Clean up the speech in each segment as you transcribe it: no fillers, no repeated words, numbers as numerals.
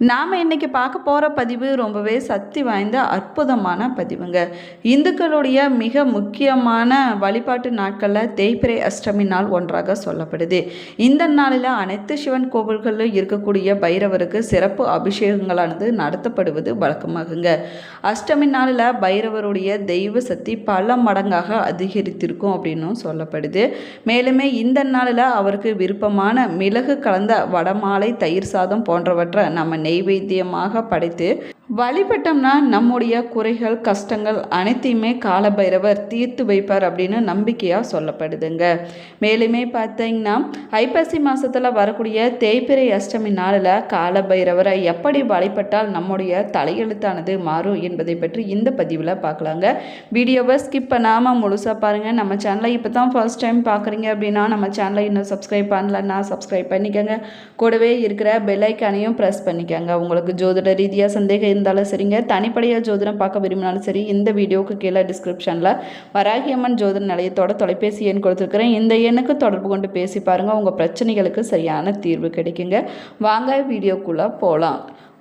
நாம் இன்றைக்கி பார்க்க போகிற பதிவு ரொம்பவே சக்தி வாய்ந்த அற்புதமான பதிவுங்க. இந்துக்களுடைய மிக முக்கியமான வழிபாட்டு நாட்களில் தேய்பிறை அஷ்டமி நாள் ஒன்றாக சொல்லப்படுது. இந்த நாளில் அனைத்து சிவன் கோவில்களில் இருக்கக்கூடிய பைரவருக்கு சிறப்பு அபிஷேகங்களானது நடத்தப்படுவது வழக்கமாகுங்க. அஷ்டமி நாளில் பைரவருடைய தெய்வ சக்தி பல மடங்காக அதிகரித்திருக்கும் அப்படின்னும் சொல்லப்படுது. மேலுமே இந்த நாளில் அவருக்கு விருப்பமான மிளகு கலந்த வடமாலை, தயிர் சாதம் போன்றவற்றை நம்ம நெய்வேத்தியமாக படைத்து வழிபட்டோம்னா நம்முடைய குறைகள், கஷ்டங்கள் அனைத்தையுமே காலபைரவர் தீர்த்து வைப்பார் அப்படின்னு நம்பிக்கையாக சொல்லப்படுதுங்க. மேலுமே பார்த்தீங்கன்னா ஐப்பசி மாதத்தில் வரக்கூடிய தேய்பிறை அஷ்டமி நாளில் காலபைரவரை எப்படி வழிபட்டால் நம்முடைய தலையெழுத்தானது மாறும் என்பதை பற்றி இந்த பதிவில் பார்க்கலாங்க. வீடியோவை ஸ்கிப் பண்ணாமல் முழுசாக பாருங்கள். நம்ம சேனலை இப்போ தான் ஃபர்ஸ்ட் டைம் பார்க்குறீங்க அப்படின்னா நம்ம சேனலை இன்னும் சப்ஸ்கிரைப் பண்ணலன்னா சப்ஸ்கிரைப் பண்ணிக்கோங்க. கூடவே இருக்கிற பெல் ஐக்கானையும் ப்ரெஸ் பண்ணிக்கோங்க. உங்களுக்கு ஜோதிட ரீதியாக சந்தேகம் இருந்தாலும் சரிங்க, தனிப்படையாக ஜோதிடம் பார்க்க விரும்பினாலும் சரி, இந்த வீடியோவுக்கு கீழே டிஸ்கிரிப்ஷனில் வராகியம்மன் ஜோதிட நிலையத்தோட தொலைபேசி எண் கொடுத்துருக்குறேன். இந்த எண்ணுக்கு தொடர்பு கொண்டு பேசி பாருங்கள். உங்கள் பிரச்சனைகளுக்கு சரியான தீர்வு கிடைக்குங்க. வாங்க வீடியோக்குள்ளே போகலாம்.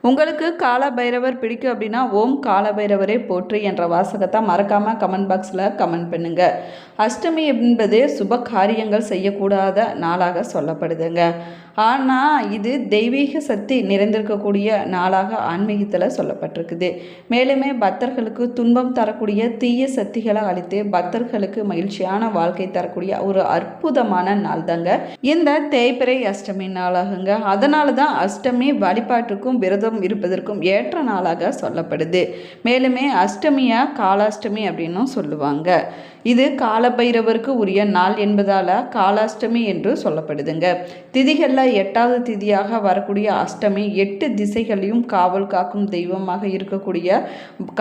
உங்களுக்கு காலபைரவர் பிடிக்கும் அப்படின்னா ஓம் காலபைரவரே போற்றி என்ற வாசகத்தை மறக்காமல் கமெண்ட் பாக்ஸில் கமெண்ட் பண்ணுங்கள். அஷ்டமி என்பது சுப காரியங்கள் செய்யக்கூடாத நாளாக சொல்லப்படுதுங்க. ஆனால் இது தெய்வீக சக்தி நிறைந்திருக்கக்கூடிய நாளாக ஆன்மீகத்தில் சொல்லப்பட்டிருக்குது. மேலுமே பக்தர்களுக்கு துன்பம் தரக்கூடிய தீய சக்திகளை அழித்து பக்தர்களுக்கு மகிழ்ச்சியான வாழ்க்கை தரக்கூடிய ஒரு அற்புதமான நாள் தாங்க இந்த தேய்பிறை அஷ்டமி நாளாகுங்க. அதனால தான் அஷ்டமி வழிபாட்டுக்கும் விரதம் இருப்பதற்கும் ஏற்ற நாளாக சொல்லப்படுது. மேலுமே அஷ்டமியா காலாஷ்டமி அப்படின்னும் சொல்லுவாங்க. இது காலபைரவருக்கு உரிய நாள் என்பதால் காலாஷ்டமி என்று சொல்லப்படுதுங்க. திதிகளில் 8வது திதியாக வரக்கூடிய அஷ்டமி 8 திசைகளையும் காவல் காக்கும் தெய்வமாக இருக்கக்கூடிய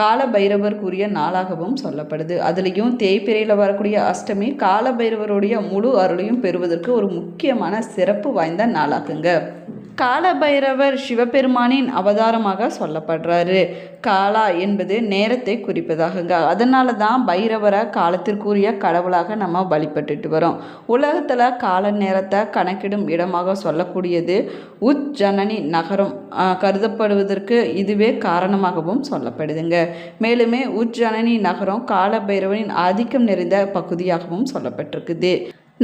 காலபைரவருக்குரிய நாளாகவும் சொல்லப்படுது. அதுலேயும் தேய்பிறையில் வரக்கூடிய அஷ்டமி காலபைரவருடைய முழு அருளையும் பெறுவதற்கு ஒரு முக்கியமான சிறப்பு வாய்ந்த நாளாகுங்க. காலபைரவர் சிவபெருமானின் அவதாரமாக சொல்லப்படுறாரு. காலா என்பது நேரத்தை குறிப்பதாகுங்க. அதனால தான் பைரவரை காலத்திற்குரிய கடவுளாக நம்ம வழிபட்டுட்டு வரோம். உலகத்தில் கால நேரத்தை கணக்கிடும் இடமாக சொல்லக்கூடியது உஜ்ஜனனி நகரம் கருதப்படுவதற்கு இதுவே காரணமாகவும் சொல்லப்படுதுங்க. மேலுமே உஜ்ஜனனி நகரம் காலபைரவனின் ஆதிக்கம் நிறைந்த பகுதியாகவும் சொல்லப்பட்டிருக்குது.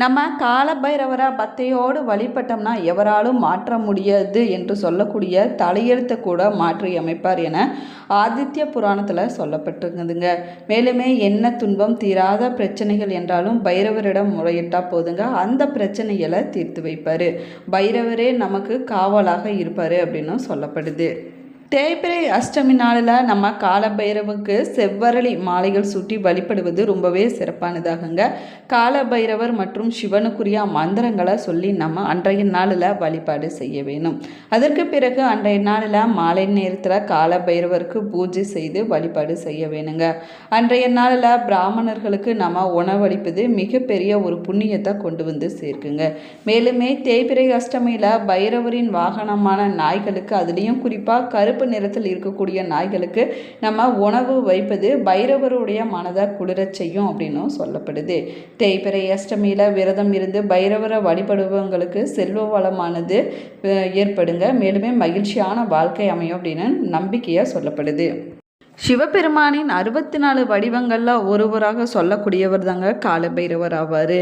நம்ம காலபைரவரை பக்தியோடு வழிபட்டோம்னா எவராலும் மாற்ற முடியாது என்று சொல்லக்கூடிய தலையெழுத்தை கூட மாற்றி அமைப்பார் என ஆதித்ய புராணத்தில் சொல்லப்பட்டிருக்குதுங்க. மேலுமே என்ன துன்பம் தீராத பிரச்சனைகள் என்றாலும் பைரவரிடம் முறையிட்டால் போதுங்க, அந்த பிரச்சனைகளை தீர்த்து வைப்பார். பைரவரே நமக்கு காவலாக இருப்பார் அப்படின்னு சொல்லப்படுது. தேய்பிறை அஷ்டமி நாளில் நம்ம காலபைரவுக்கு செவ்வரளி மாலைகள் சூட்டி வழிபடுவது ரொம்பவே சிறப்பானதாகுங்க. காலபைரவர் மற்றும் சிவனுக்குரிய மந்திரங்களை சொல்லி நம்ம அன்றைய நாளில் வழிபாடு செய்ய வேணும். அதற்கு பிறகு அன்றைய நாளில் மாலை நேரத்தில் காலபைரவருக்கு பூஜை செய்து வழிபாடு செய்ய வேணுங்க. அன்றைய நாளில் பிராமணர்களுக்கு நம்ம உணவளிப்பது மிகப்பெரிய ஒரு புண்ணியத்தை கொண்டு வந்து சேர்க்குங்க. மேலுமே தேய்பிறை அஷ்டமியில் பைரவரின் வாகனமான நாய்களுக்கு, அதுலேயும் குறிப்பாக கருப்பு நிறத்தில் இருக்கக்கூடிய நாய்களுக்கு நம்ம உணவு வைப்பது பைரவருடைய மனதை குளிரச் செய்யும் அப்படின்னும் சொல்லப்படுது. தேய்பிறை அஷ்டமியில் விரதம் இருந்து பைரவரை வழிபடுபவங்களுக்கு செல்வ வளமானது ஏற்படுங்க. மேலுமே மகிழ்ச்சியான வாழ்க்கை அமையும் அப்படின்னு நம்பிக்கையாக சொல்லப்படுது. சிவபெருமானின் 64 வடிவங்களில் ஒருவராக சொல்லக்கூடியவர் தாங்க காலபைரவர் ஆவார்.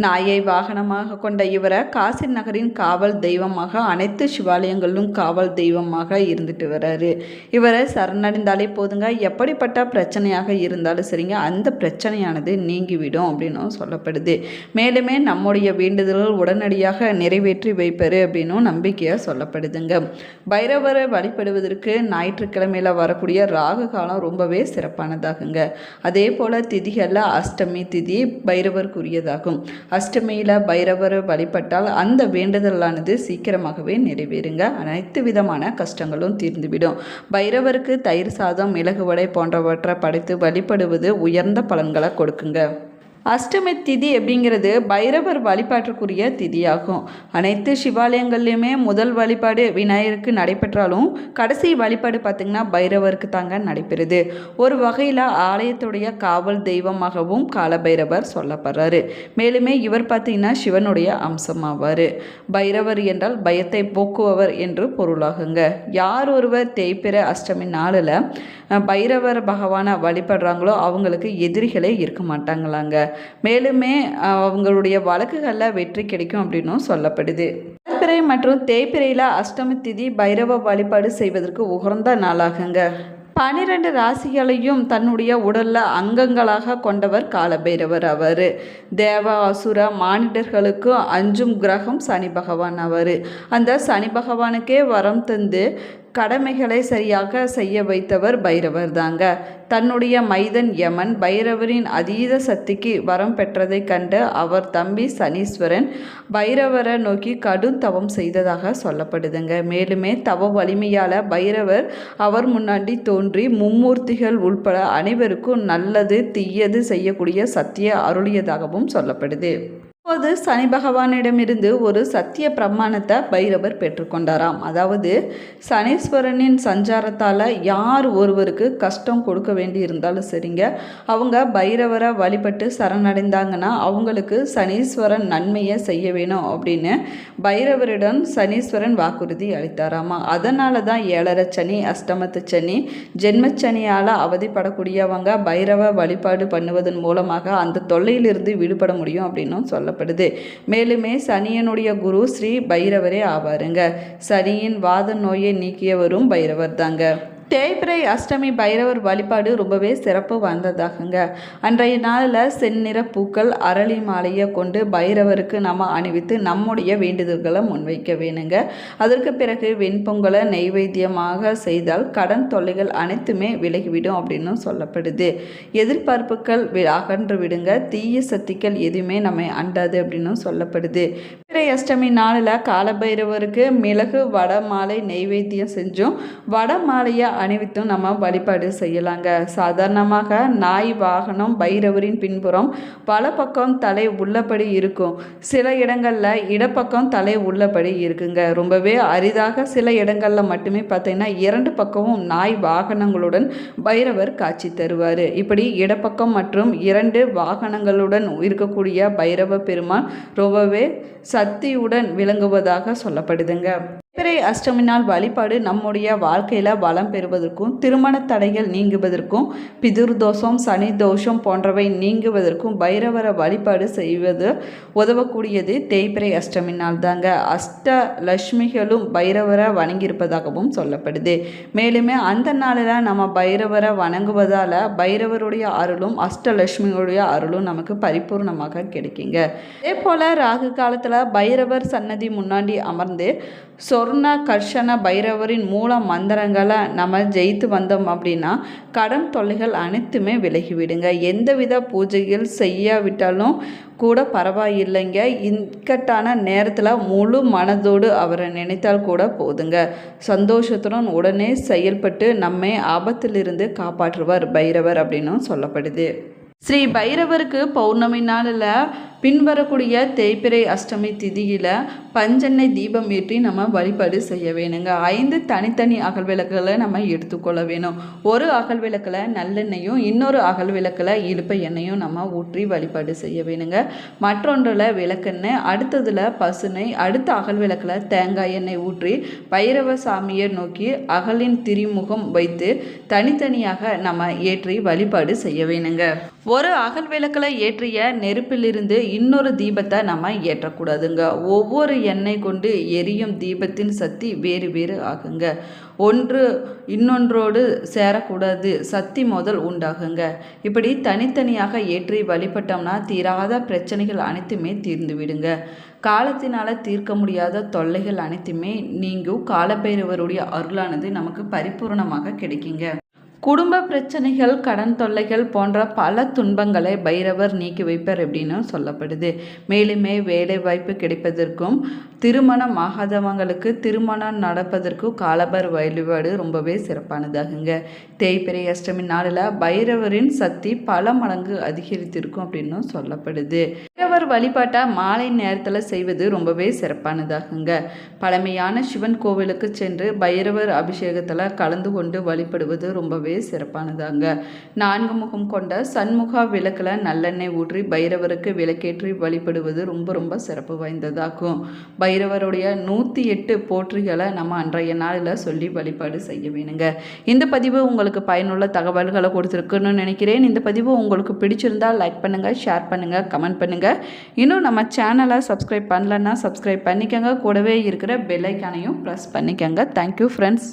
நாயை வாகனமாக கொண்ட இவரை காசி நகரின் காவல் தெய்வமாக, அனைத்து சிவாலயங்களிலும் காவல் தெய்வமாக இருந்துட்டு வர்றாரு. இவரை சரணடைந்தாலே போதுங்க, எப்படிப்பட்ட பிரச்சனையாக இருந்தாலும் சரிங்க, அந்த பிரச்சனையானது நீங்கிவிடும் அப்படின்னும் சொல்லப்படுது. மேலுமே நம்முடைய வேண்டுதல்கள் உடனடியாக நிறைவேற்றி வைப்பார் அப்படின்னும் நம்பிக்கையாக சொல்லப்படுதுங்க. பைரவரை வழிபடுவதற்கு ஞாயிற்றுக்கிழமையில் வரக்கூடிய ராகு காலம் ரொம்பவே சிறப்பானதாகுங்க. அதே போல் திதிகளில் அஷ்டமி திதி பைரவருக்குரியதாகும். அஷ்டமியில் பைரவரை வழிபட்டால் அந்த வேண்டுதலானது சீக்கிரமாகவே நிறைவேறுங்க. அனைத்து விதமான கஷ்டங்களும் தீர்ந்துவிடும். பைரவருக்கு தயிர் சாதம், மிளகு வடை போன்றவற்றை படைத்து வழிபடுவது உயர்ந்த பலன்களை கொடுக்குங்க. அஷ்டமி திதி அப்படிங்கிறது பைரவர் வழிபாட்டுக்குரிய திதியாகும். அனைத்து சிவாலயங்கள்லையுமே முதல் வழிபாடு விநாயகருக்கு நடைபெற்றாலும் கடைசி வழிபாடு பார்த்திங்கன்னா பைரவருக்கு தாங்க நடைபெறுது. ஒரு வகையில் ஆலயத்துடைய காவல் தெய்வமாகவும் காலபைரவர் சொல்லப்படுறாரு. மேலுமே இவர் பார்த்திங்கன்னா சிவனுடைய அம்சமாவார். பைரவர் என்றால் பயத்தை போக்குபவர் என்று பொருளாகுங்க. யார் ஒருவர் தேய்பிறை அஷ்டமி நாளில் பைரவர் பகவானை வழிபடுறாங்களோ அவங்களுக்கு எதிரிகளே இருக்க மாட்டாங்களாங்க. மேலுமே அவங்களுடைய வழக்குகளில் வெற்றி கிடைக்கும் அப்படின்னும் சொல்லப்படுது. வளர்பிறை மற்றும் தேய்பிறையில் அஷ்டமி திதி பைரவ வழிபாடு செய்வதற்கு உகந்த நாளாகுங்க. 12 ராசிகளையும் தன்னுடைய உடலில் அங்கங்களாக கொண்டவர் காலபைரவர் அவர். தேவ அசுர மானிடர்களுக்கு அஞ்சும் கிரகம் சனி பகவான் அவர். அந்த சனி பகவானுக்கே வரம் தந்து கடமைகளை சரியாக செய்ய வைத்தவர் பைரவர் தாங்க. தன்னுடைய மைதன் யமன் பைரவரின் அதீத சக்திக்கு வரம் பெற்றதை கண்டு அவர் தம்பி சனீஸ்வரன் பைரவரை நோக்கி கடும் தவம் செய்ததாக சொல்லப்படுதுங்க. மேலுமே தவ வலிமையால் பைரவர் அவர் முன்னாடி தோன்றி மும்மூர்த்திகள் உள்பட அனைவருக்கும் நல்லது தீயது செய்யக்கூடிய சக்தியை அருளியதாகவும் சொல்லப்படுது. அப்போது சனி பகவானிடமிருந்து ஒரு சத்திய பிரமாணத்தை பைரவர் பெற்றுக்கொண்டாராம். அதாவது சனீஸ்வரனின் சஞ்சாரத்தால் யார் ஒருவருக்கு கஷ்டம் கொடுக்க வேண்டி இருந்தாலும் சரிங்க, அவங்க பைரவரை வழிபட்டு சரணடைந்தாங்கன்னா அவங்களுக்கு சனீஸ்வரன் நன்மையை செய்ய வேணும் அப்படின்னு பைரவரிடம் சனீஸ்வரன் வாக்குறுதி அளித்தாராமா. அதனால தான் 7.5 சனி, அஷ்டமத்து சனி, ஜென்மச்சனியால் அவதிப்படக்கூடியவங்க பைரவ வழிபாடு பண்ணுவதன் மூலமாக அந்த தொல்லையிலிருந்து விடுபட முடியும் அப்படின்னும் சொல்ல. மேலுமே சனியனுடைய குரு ஸ்ரீ பைரவரே ஆவாருங்க. சனியின் வாத நோயை நீக்கியவரும் பைரவர் தாங்க. தேய்பிறை அஷ்டமி பைரவர் வழிபாடு ரொம்பவே சிறப்பு வாய்ந்ததாகுங்க. அன்றைய நாளில் செந்நிற பூக்கள் அரளி மாலையை கொண்டு பைரவருக்கு நம்ம அணிவித்து நம்முடைய வேண்டுதல்களை முன்வைக்க வேணுங்க. அதற்கு பிறகு வெண்பொங்கலை நெய்வேத்தியமாக செய்தால் கடன் தொல்லைகள் அனைத்துமே விலகிவிடும் அப்படின்னு சொல்லப்படுது. எதிர்பார்ப்புகள் அகன்று விடுங்க. தீய சக்திகள் எதுவுமே நம்ம அண்டாது அப்படின்னு சொல்லப்படுது. தேய்பிறை அஷ்டமி நாளில் காலபைரவருக்கு மிளகு வட மாலை நெய்வேத்தியம் செஞ்சும் வட மாலையை அணிவித்தும் நம்ம வழிபாடு செய்யலாங்க. சாதாரணமாக நாய் வாகனம் பைரவரின் பின்புறம் பல பக்கம் தலை உள்ளபடி இருக்கும். சில இடங்களில் இடப்பக்கம் தலை உள்ளபடி இருக்குங்க. ரொம்பவே அரிதாக சில இடங்களில் மட்டுமே பார்த்தீங்கன்னா 2 பக்கமும் நாய் வாகனங்களுடன் பைரவர் காட்சி தருவார். இப்படி இடப்பக்கம் மற்றும் 2 வாகனங்களுடன் இருக்கக்கூடிய பைரவ பெருமான் ரொம்பவே சக்தியுடன் விளங்குவதாக சொல்லப்படுதுங்க. தேய்பிறை அஷ்டமி நாள் வழிபாடு நம்முடைய வாழ்க்கையில் வளம் பெறுவதற்கும் திருமண தடைகள் நீங்குவதற்கும் பிதுர் தோஷம் சனி தோஷம் போன்றவை நீங்குவதற்கும் பைரவரை வழிபாடு செய்வது உதவக்கூடியது தேய்பிறை அஷ்டமி நாள் தாங்க. அஷ்டலட்சுமிகளும் பைரவரை வணங்கியிருப்பதாகவும் சொல்லப்படுது. மேலுமே அந்த நாளில் நம்ம பைரவரை வணங்குவதால் பைரவருடைய அருளும் அஷ்டலட்சுமிகளுடைய அருளும் நமக்கு பரிபூர்ணமாக கிடைக்குங்க. அதே போல் ராகு காலத்தில் பைரவர் சன்னதி முன்னாடி அமர்ந்து சொர்ண கர்ஷன பைரவரின் மூல மந்திரங்களை நம்ம ஜெயித்து வந்தோம் அப்படின்னா கடன் தொல்லைகள் அனைத்துமே விலகிவிடுங்க. எந்தவித பூஜைகள் செய்யாவிட்டாலும் கூட பரவாயில்லைங்க. இக்கட்டான நேரத்தில் முழு மனதோடு அவரை நினைத்தால் கூட போதுங்க. சந்தோஷத்துடன் உடனே செயல்பட்டு நம்மை ஆபத்திலிருந்து காப்பாற்றுவார் பைரவர் அப்படின்னும் சொல்லப்படுது. ஸ்ரீ பைரவருக்கு பௌர்ணமி நாளில் பின்வரக்கூடிய தேய்பிறை அஷ்டமி திதியில் பஞ்செண்ணெய் தீபம் ஏற்றி நம்ம வழிபாடு செய்ய வேணுங்க. 5 தனித்தனி அகல் விளக்குகளை நம்ம எடுத்துக்கொள்ள வேணும். ஒரு அகல் விளக்கில் நல்லெண்ணெயும் இன்னொரு அகல் விளக்கில் இலுப்பை எண்ணெயும் நம்ம ஊற்றி வழிபாடு செய்ய வேணுங்க. மற்றொன்றில் விளக்கெண்ணெய், அடுத்ததில் பசுநெய், அடுத்த அகல் விளக்கில் தேங்காய் எண்ணெய் ஊற்றி பைரவ சாமியை நோக்கி அகலின் திரிமுகம் வைத்து தனித்தனியாக நம்ம ஏற்றி வழிபாடு செய்ய வேணுங்க. ஒரு அகல் விளக்கில் ஏற்றிய நெருப்பிலிருந்து இன்னொரு தீபத்தை நம்ம ஏற்றக்கூடாதுங்க. ஒவ்வொரு எண்ணெய் கொண்டு எரியும் தீபத்தின் சக்தி வேறு வேறு ஆகுங்க. ஒன்று இன்னொன்றோடு சேரக்கூடாது, சக்தி முதல் உண்டாகுங்க. இப்படி தனித்தனியாக ஏற்றி வழிபட்டோம்னா தீராத பிரச்சனைகள் அனைத்துமே தீர்ந்து விடுங்க. காலத்தினால் தீர்க்க முடியாத தொல்லைகள் அனைத்துமே நீங்கும். காலபைரவருடைய அருளானது நமக்கு பரிபூர்ணமாக கிடைக்குங்க. குடும்ப பிரச்சனைகள், கடன் தொல்லைகள் போன்ற பல துன்பங்களை பைரவர் நீக்கி வைப்பார் அப்படின்னு சொல்லப்படுது. மேலுமே வேலை வாய்ப்பு கிடைப்பதற்கும், திருமணம் ஆகாதவங்களுக்கு திருமணம் நடப்பதற்கும் காலபர் வழிபாடு ரொம்பவே சிறப்பானதாகுங்க. தேய்பிறை அஷ்டமி நாளில் பைரவரின் சக்தி பல மடங்கு அதிகரித்திருக்கும் அப்படின்னு சொல்லப்படுது. பைரவர் வழிபாட்டை மாலை நேரத்தில் செய்வது ரொம்பவே சிறப்பானதாகுங்க. பழமையான சிவன் கோவிலுக்கு சென்று பைரவர் அபிஷேகத்தில் கலந்து கொண்டு வழிபடுவது ரொம்பவே சிறப்பானதாங்க. 4 முகம் கொண்ட சண்முகா விளக்கில் நல்லெண்ணெய் ஊற்றி பைரவருக்கு விளக்கேற்றி வழிபடுவது ரொம்ப ரொம்ப சிறப்பு வாய்ந்ததாகும். பைரவருடைய 108 போற்றிகளை நம்ம அன்றைய நாளில் சொல்லி வழிபாடு செய்ய வேணுங்க. இந்த பதிவு உங்களுக்கு பயனுள்ள தகவல்களை கொடுத்துருக்குன்னு நினைக்கிறேன். இந்த பதிவு உங்களுக்கு பிடிச்சிருந்தால் லைக் பண்ணுங்கள், ஷேர் பண்ணுங்கள், கமெண்ட் பண்ணுங்கள். இன்னும் நம்ம சேனலை சப்ஸ்கிரைப் பண்ணலன்னா சப்ஸ்கிரைப் பண்ணிக்கோங்க. கூடவே இருக்கிற பெல் ஐக்கானையும் ப்ரெஸ் பண்ணிக்கோங்க. Thank you friends.